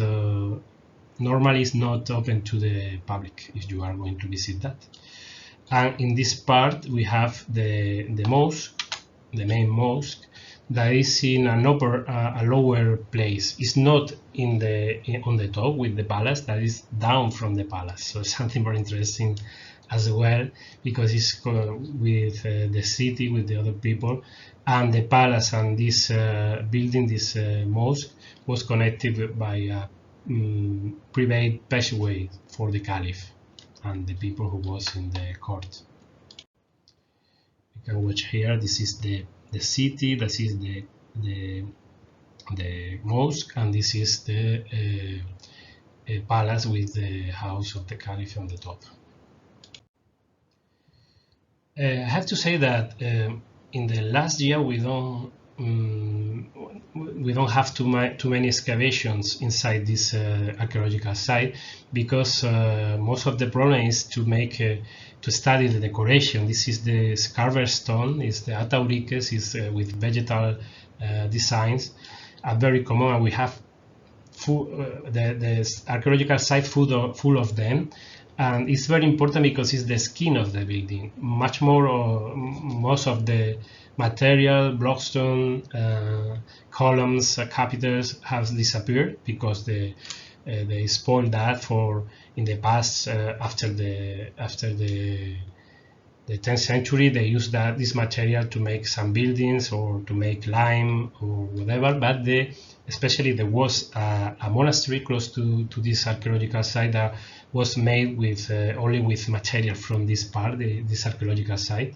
normally it's not open to the public if you are going to visit that. And in this part we have the mosque, the main mosque, that is in a lower place. It's not on the top with the palace, that is down from the palace. So something very interesting as well, because it's with the city, with the other people, and the palace and this building, this mosque, was connected by a private passageway for the Caliph and the people who was in the court. You can watch here. This is the city. This is the mosque, and this is the palace with the house of the Caliph on the top. I have to say that in the last year we don't have too many excavations inside this archaeological site, because most of the problem is to study the decoration. This is the carver stone, is the atauriques, is with vegetal designs, are very common, and we have the archaeological site full of them. And it's very important because it's the skin of the building. Much more, most of the material, blockstone, columns, capitals have disappeared because they spoiled that in the past. After the 10th century, they used this material to make some buildings or to make lime or whatever. But especially there was a monastery close to this archaeological site that was made with only with material from this part, this archaeological site.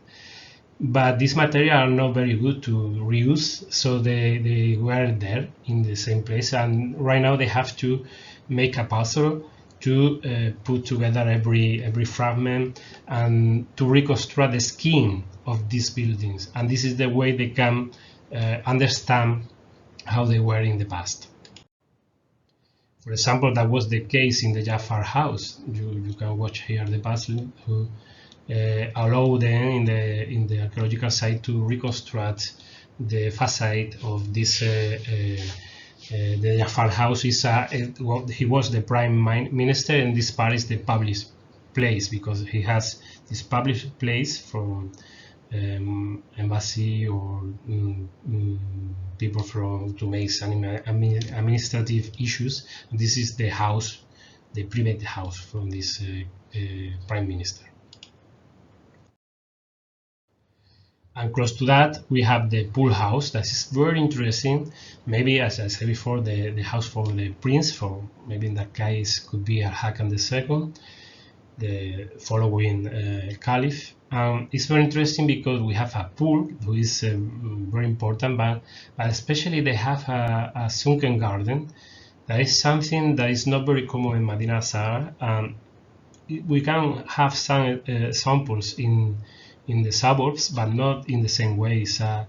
But these materials are not very good to reuse, so they were there in the same place, and right now they have to make a puzzle to put together every fragment and to reconstruct the skin of these buildings. And this is the way they can understand how they were in the past. For example, that was the case in the Jafar house. You can watch here the puzzle who allow them in the archaeological site to reconstruct the facade of this. The Jafar house he was the prime minister, and this part is the public place, because he has this public place from embassy or people to make some administrative issues. And this is the house, the private house from this prime minister. And close to that we have the pool house. That is very interesting. Maybe, as I said before, the house for the prince, for maybe in that case could be Al-Hakam II, the following caliph. It's very interesting because we have a pool, who is very important, but especially they have a sunken garden. That is something that is not very common in Madinat al-Zahra. We can have some samples in the suburbs, but not in the same way. It's a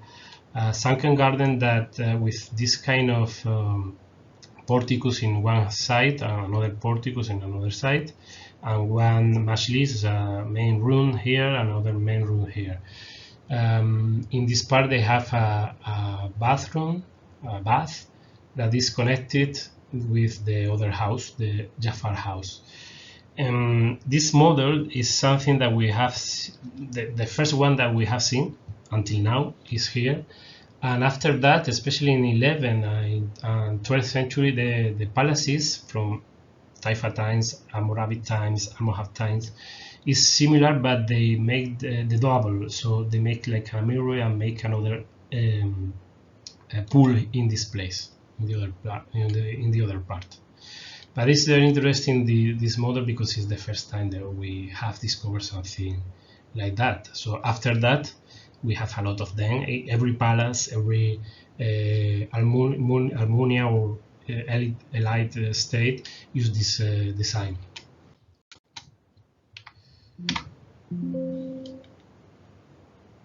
sunken garden that with this kind of porticos in one side and another porticos in another side, and one majlis, a main room here, another main room here. In this part they have a bath that is connected with the other house, the Jafar house. This model is something that we have, the first one that we have seen until now is here, and after that, especially in 11th and 12th century, the palaces from Taifa times, Almoravid times, Almohad times. It's similar, but they make the double, so they make like a mirror and make another pool in this place, in the other part. But it's very interesting this model because it's the first time that we have discovered something like that. So after that, we have a lot of them. Every palace, every almunia or elite state use this design.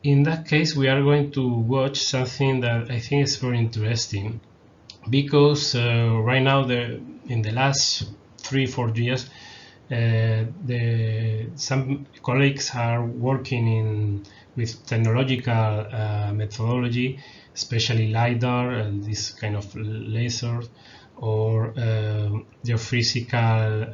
In that case, we are going to watch something that I think is very interesting, because right now, in the last 3-4 years, some colleagues are working with technological methodology, especially LiDAR and this kind of laser, or geophysical,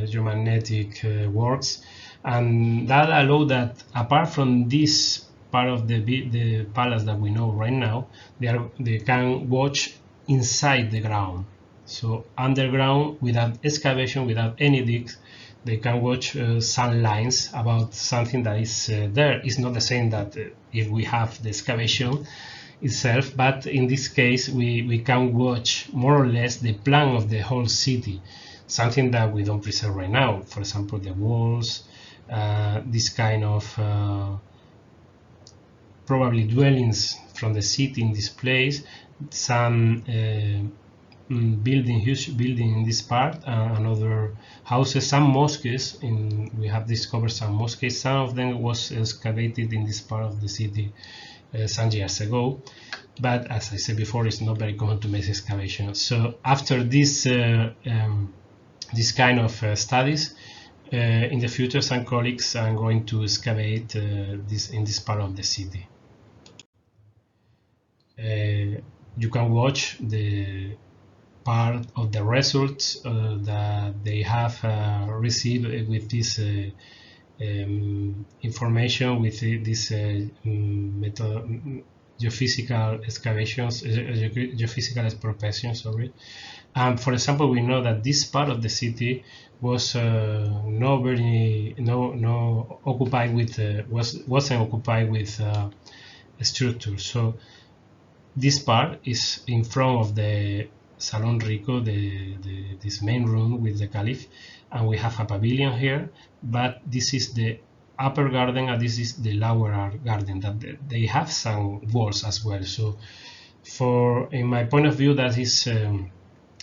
geomagnetic works, and that allow that, apart from this part of the palace that we know right now, they can watch inside the ground. So underground, without excavation, without any digs, they can watch some lines about something that is there. It's not the same that if we have the excavation itself, but in this case we can watch more or less the plan of the whole city, something that we don't preserve right now. For example, the walls, this kind of probably dwellings from the city in this place, some huge building in this part, and other houses, some mosques. We have discovered some mosques. Some of them was excavated in this part of the city some years ago, but as I said before, it's not very common to make excavation. So after this kind of studies, in the future, some colleagues are going to excavate in this part of the city. You can watch the part of the results that they have received with this information, with this geophysical excavations, geophysical expropriation, sorry. For example, we know that this part of the city was wasn't occupied with structure. So this part is in front of the Salon Rico, this main room with the Caliph, and we have a pavilion here, but this is the upper garden and this is the lower garden, that they have some walls as well. So in my point of view, that is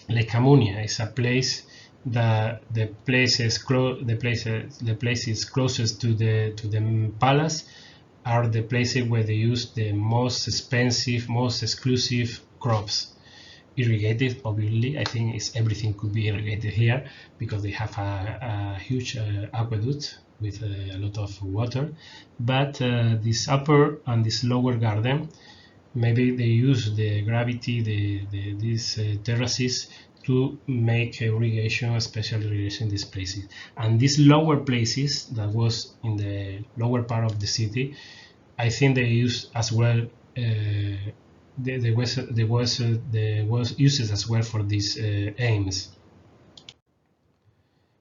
like Amunia is a place that the places closest to the palace are the places where they use the most expensive, most exclusive crops. Irrigated, obviously. I think everything could be irrigated here because they have a huge aqueduct with a lot of water. But this upper and this lower garden, maybe they use the gravity, these terraces, to make irrigation, special irrigation in these places. And these lower places that was in the lower part of the city, I think they use as well. There was uses as well for these aims.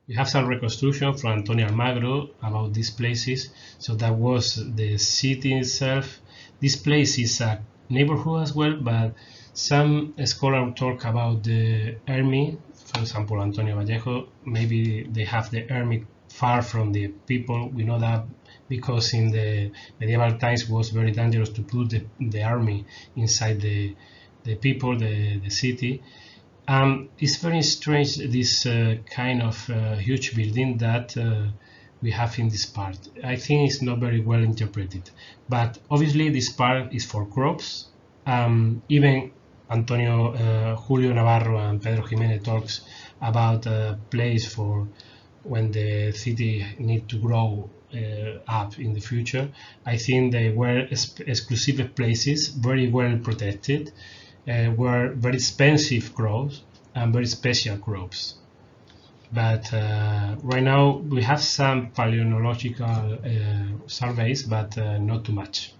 We have some reconstruction from Antonio Almagro about these places. So that was the city itself. This place is a neighborhood as well, but some scholars talk about the army. For example, Antonio Vallejo, maybe they have the army far from the people. We know that because in the medieval times it was very dangerous to put the army inside the people, the city. It's very strange, this kind of huge building that we have in this part. I think it's not very well interpreted, but obviously this part is for crops. Even Antonio Julio Navarro and Pedro Jimenez talks about a place for when the city need to grow up in the future. I think they were exclusive places, very well protected, were very expensive crops and very special crops. But right now we have some paleontological surveys, but not too much.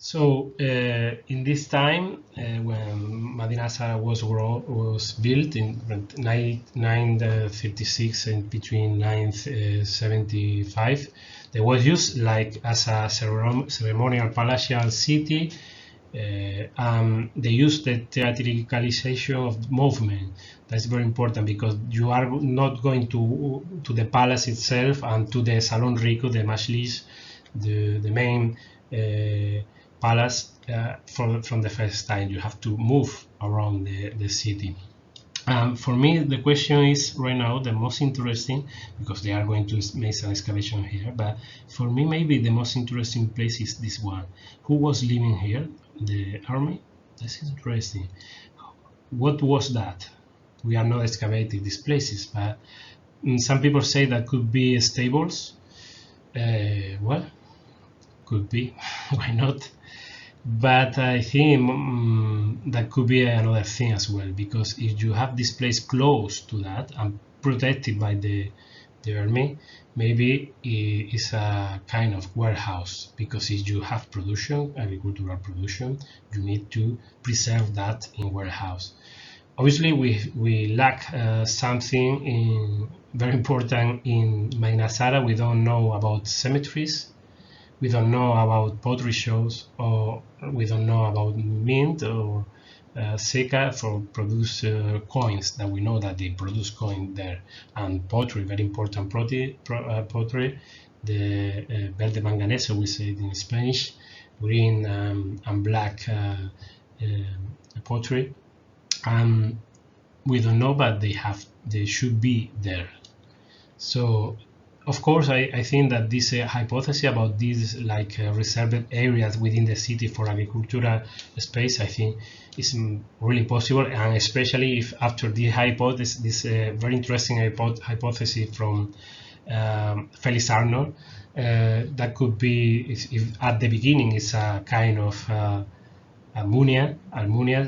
So in this time, when Madinat was built in 936 and between 975, they was used like as a ceremonial palatial city. They use the theatricalization of movement. That's very important because you are not going to the palace itself and to the Salon Rico, the Majlis, the main palace from the first time. You have to move around the city. For me, the question is right now the most interesting, because they are going to make some excavation here, but for me maybe the most interesting place is this one. Who was living here? The army? This is interesting. What was that? We are not excavating these places, but some people say that could be stables. Well, could be. Why not? But I think that could be another thing as well, because if you have this place close to that and protected by the army, maybe it's a kind of warehouse, because if you have production, agricultural production, you need to preserve that in warehouse. Obviously, we lack something very important in Mainasara. We don't know about cemeteries. We don't know about pottery shows, or we don't know about mint or Seca for produce coins, that we know that they produce coin there, and pottery, very important pottery, the verde manganeso, we say it in Spanish, green and black pottery, and we don't know, but they should be there. So of course, I think that this hypothesis about these like reserved areas within the city for agricultural space, I think is really possible, and especially if after this hypothesis, this very interesting hypothesis from Felix Arnold, that could be, if at the beginning it's a kind of almunia,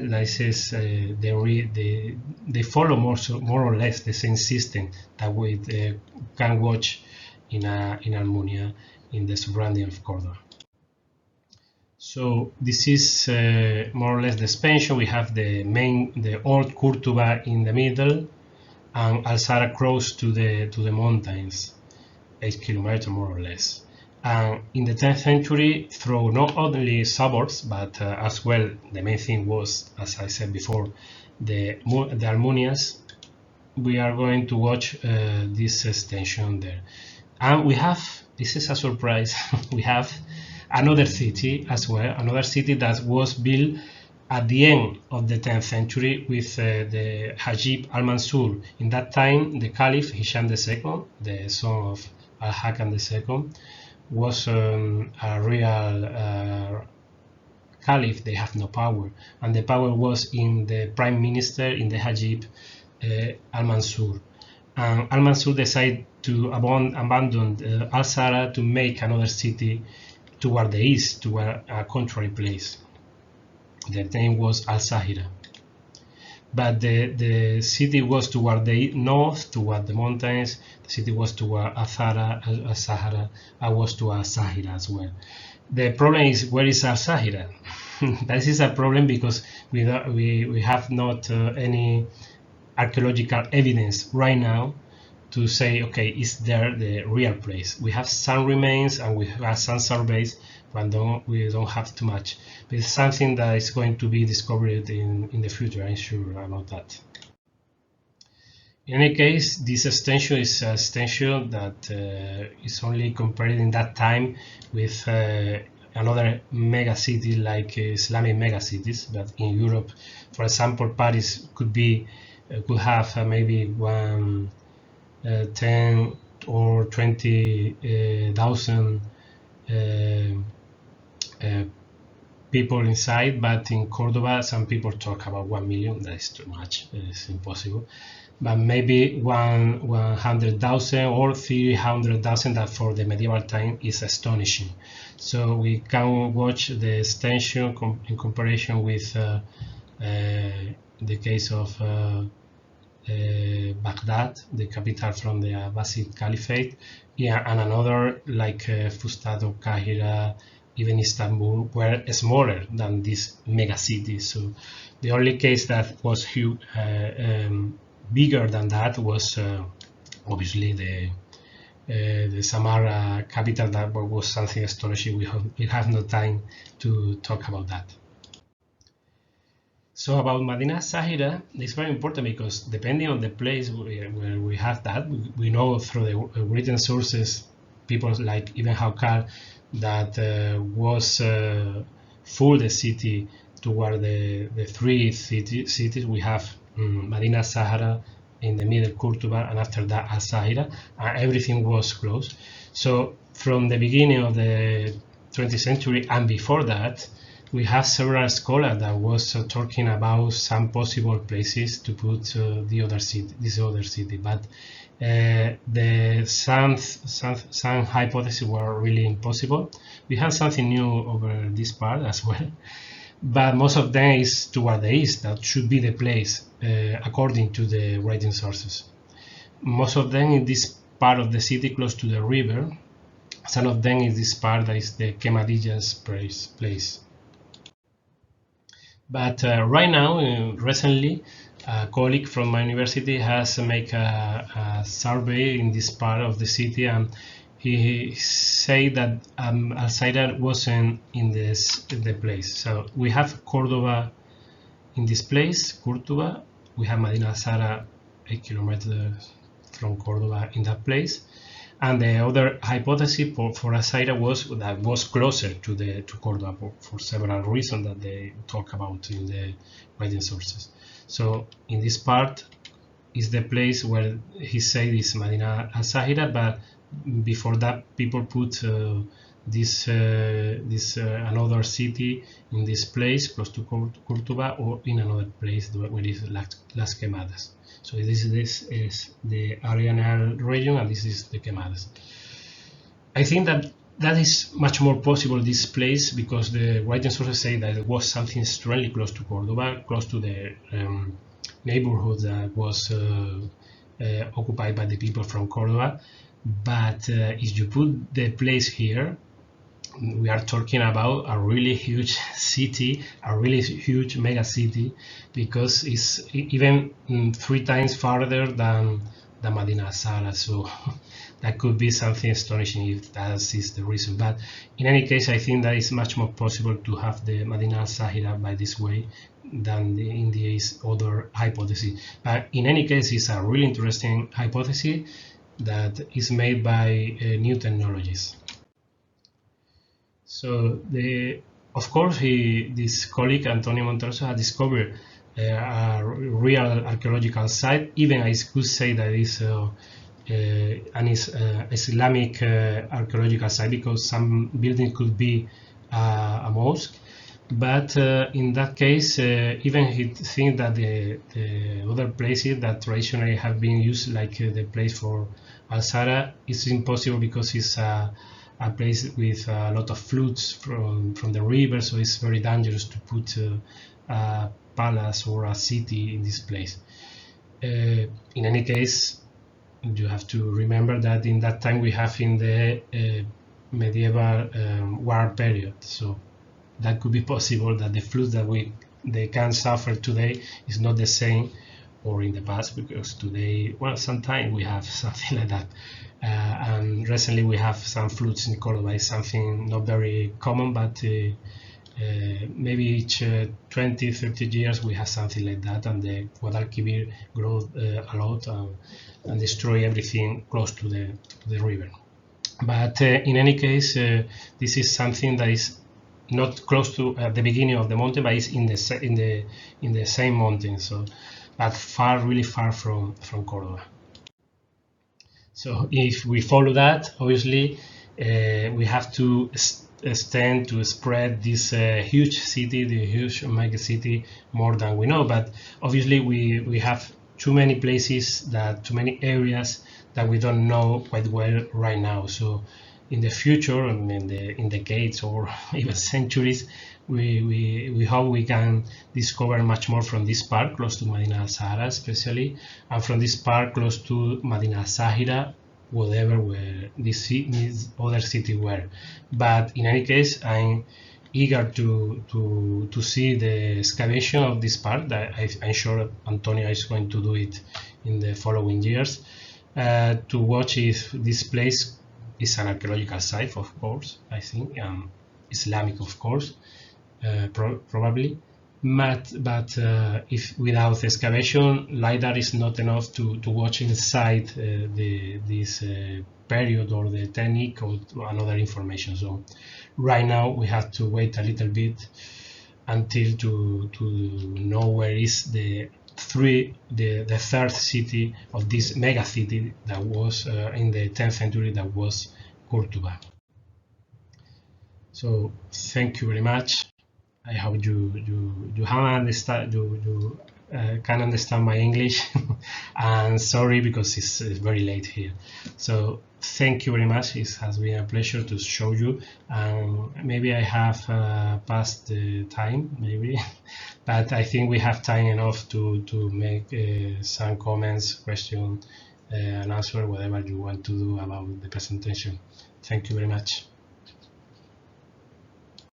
that says they follow more or less the same system that we can watch in Almunia in the surrounding of Cordoba. So this is more or less the expansion. We have the old Cordoba in the middle, and al-Zahra close to the mountains, 8 kilometers more or less. And in the 10th century, through not only suburbs, but as well, the main thing was, as I said before, the almunias. We are going to watch this extension there. And we have, this is a surprise, we have another city as well, another city that was built at the end of the 10th century with the Hajib al-Mansur. In that time, the Caliph Hisham II, the son of al-Hakam II, was a real caliph. They have no power, and the power was in the prime minister, in the Hajib al-Mansur. And al-Mansur decided to abandon al-Zahra to make another city toward the east, toward a contrary place. The name was al-Zahira. But the city was toward the north, toward the mountains. The city was toward al-Zahra, and was to al-Zahira as well. The problem is, where is al-Zahira? This is a problem because we have not any archaeological evidence right now to say, okay, is there the real place? We have some remains and we have some surveys, but we don't have too much. But it's something that is going to be discovered in the future, I'm sure about that. In any case, this extension is a extension that is only compared in that time with another megacity like Islamic megacities. But in Europe, for example, Paris could have maybe 10 or 20,000 people inside, but in Cordoba some people talk about 1 million. That is too much, it's impossible. But maybe 100,000 or 300,000, that for the medieval time is astonishing. So we can watch the extension in comparison with the case of Baghdad, the capital from the Abbasid Caliphate, yeah, and another like Fustat or Kahira even Istanbul, were smaller than this megacity. So the only case that was bigger than that was obviously the Samarra capital. That was something astonishing. We have no time to talk about that. So about Madinat Zahira, it's very important because depending on the place where we have that, we know through the written sources, people like Ibn Hawkar, that was full the city toward the three cities. We have Madinat Zahra, in the middle Cordoba, and after that al-Zahira, and everything was closed. So from the beginning of the 20th century and before that, we have several scholars that was talking about some possible places to put this other city, but some hypotheses were really impossible. We have something new over this part as well, but most of them is toward the east. That should be the place according to the writing sources. Most of them in this part of the city close to the river. Some of them in this part that is the Quemadillas place. But right now, recently, a colleague from my university has made a survey in this part of the city, and he said that al-Zahira wasn't in the place. So we have Cordoba in this place, Cordoba. We have Madinat Zahra 8 kilometers from Cordoba in that place. And the other hypothesis for al-Zahira was closer to Cordoba for several reasons that they talk about in the writing sources. So in this part is the place where he said is Madinat al-Zahira, but before that people put this another city in this place close to Cordoba, or in another place where is Las Quemadas. So this is the Arianal region, and this is the Quemadas. I think that is much more possible this place because the writing sources say that it was something strongly close to Cordoba, close to the neighborhood that was occupied by the people from Cordoba. But if you put the place here, we are talking about a really huge city, a really huge mega city, because it's even 3 times farther than Madinat Zahra. So that could be something astonishing if that is the reason. But in any case, I think that it's much more possible to have the Madinat Zahra by this way than in this other hypothesis. But in any case, it's a really interesting hypothesis that is made by new technologies. So of course, this colleague Antonio Monterroso has discovered a real archaeological site. Even I could say that it's an Islamic archaeological site, because some building could be a mosque. But in that case, even he thinks that the other places that traditionally have been used, like the place for al-Zahra, is impossible because it's a place with a lot of floods from the river, so it's very dangerous to put a palace or a city in this place. In any case, you have to remember that in that time we have in the medieval war period, so that could be possible that the floods that they can suffer today is not the same or in the past, because today, well, sometimes we have something like that. And recently we have some floods in Cordoba. It's something not very common, but maybe each 20, 30 years we have something like that, and the Guadalquivir grows a lot and destroy everything close to the river. But in any case, this is something that is not close to at the beginning of the mountain, but it's in the same mountain, so but really far from Cordoba. So if we follow that, obviously we have to extend to spread this huge city, the huge mega city, more than we know. But obviously we have too many places, too many areas that we don't know quite well right now. So in the future, and in decades or even centuries, we hope we can discover much more from this part close to Madinat Zahra, especially, and from this part close to Madinat Zahira, whatever where this other city were. But in any case, I'm eager to see the excavation of this part. That I'm sure Antonio is going to do it in the following years, to watch if this place is an archaeological site, of course, I think, Islamic, of course, probably. But if without excavation, LiDAR is not enough to watch inside this period or the technique or another information. So right now we have to wait a little bit until to know where is the third city of this mega city that was in the 10th century, that was Cordoba. So thank you very much. I hope you can understand my English, and sorry because it's very late here. So thank you very much. It has been a pleasure to show you, and maybe I have passed the time, maybe, but I think we have time enough to make some comments, question, and answer whatever you want to do about the presentation. Thank you very much.